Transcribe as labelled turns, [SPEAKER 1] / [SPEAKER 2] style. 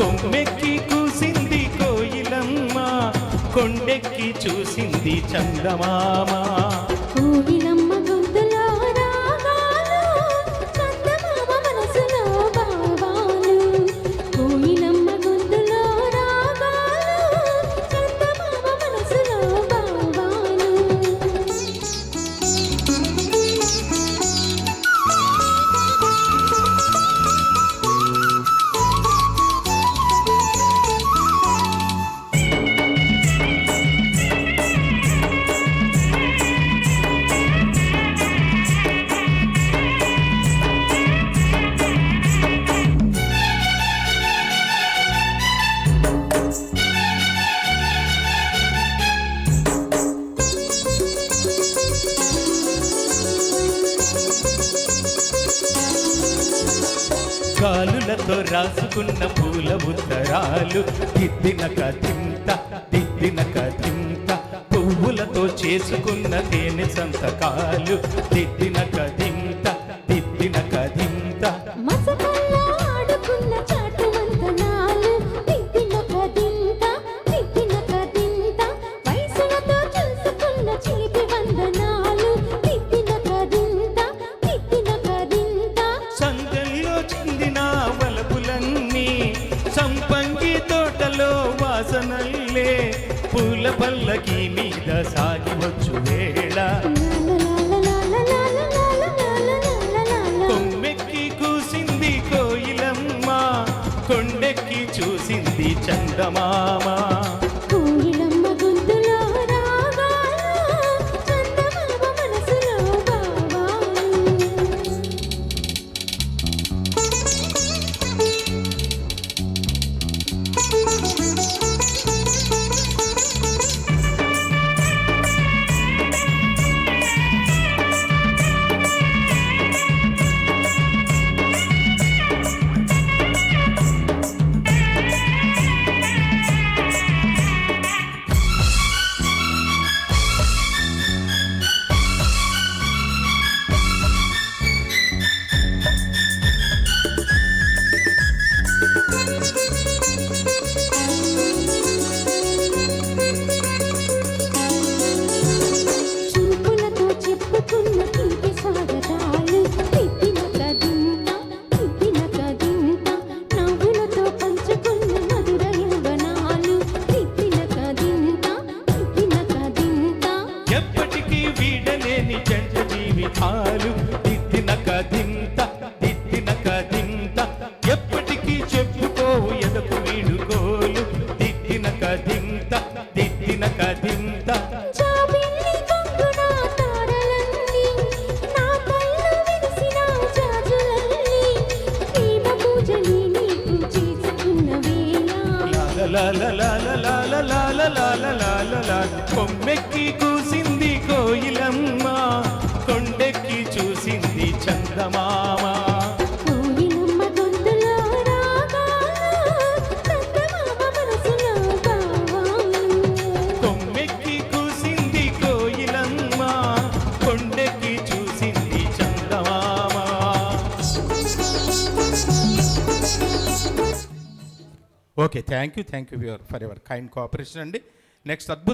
[SPEAKER 1] కొమ్మెక్కి కూసింది కోయిలమ్మ, కొండెక్కి చూసింది చందమామ.
[SPEAKER 2] కోయిలమ్మ గొంతులో రాగాలు, చందమామ మనసులో భావాలు. కోయిలమ్మ గొంతులో రాగాలు, చందమామ మనసులో భావాలు.
[SPEAKER 1] గాలులతో రాసుకున్న పూల ఉత్తరాలు, దిద్దిన కథింత దిద్దిన కథింత. పువ్వులతో చేసుకున్న తేనె సంతకాలు, దిద్దిన కథింత దిద్దిన కథింత.
[SPEAKER 2] మసకల్లో ఆడుకున్న చాటు వంతనాలు, దిద్దిన కథింత దిద్దిన కథింత. వయసులతో చూసుకున్న చిలిపి వందనాలు, దిద్దిన కథింత దిద్దిన కథింత.
[SPEAKER 1] సందెల్లో చిందిన వలపులన్నీ, సంపంగి తోటలో వాసనల్లే. పూల పల్లకి మీద సాగివచ్చు వేళ, కొమ్మెక్కి కూసింది కోయిలమ్మ, కొండెక్కి చూసింది చందమామ.
[SPEAKER 2] కోయిలమ్మ గొంతులో రాగాలు, చందమామ మనసులో భావాలు. చూపులతో చెప్పుకున్న తీపి స్వాగతాలు, దిద్దిన కథింత దిద్దిన కథింత. నవ్వులతో పంచుకున్న మధుర యవ్వనాలు, దిద్దిన కథింత దిద్దిన కథింత.
[SPEAKER 1] ఎప్పటికీ వీడలేని జంట జీవితాలు, దిద్దిన కథింత దిద్దిన కథింత. ఎప్పటికీ చెప్పుకోవు ఎదకు వీడుకోలు, దిద్దిన కథింత దిద్దిన కథింత.
[SPEAKER 2] జాబిల్లి కొంగున తారలన్నీ, నా కళ్ళు విరిసిన జాజులన్నీ. ప్రేమ పూజని నీకు చేసుకున్న వేళ,
[SPEAKER 1] కొమ్మెక్కి కూసింది కోయిలమ్మ, కొండెక్కి చూసింది చందమామ.
[SPEAKER 2] కోయిలమ్మ గొంతులో రాగాలు, చందమామ మనసులో భావాలు.
[SPEAKER 1] కొమ్మెక్కి కూసింది కోయిలమ్మ, కొండెక్కి చూసింది చందమామ. Okay, thank you for your kind cooperation అండి. నెక్స్ట్ అద్భుత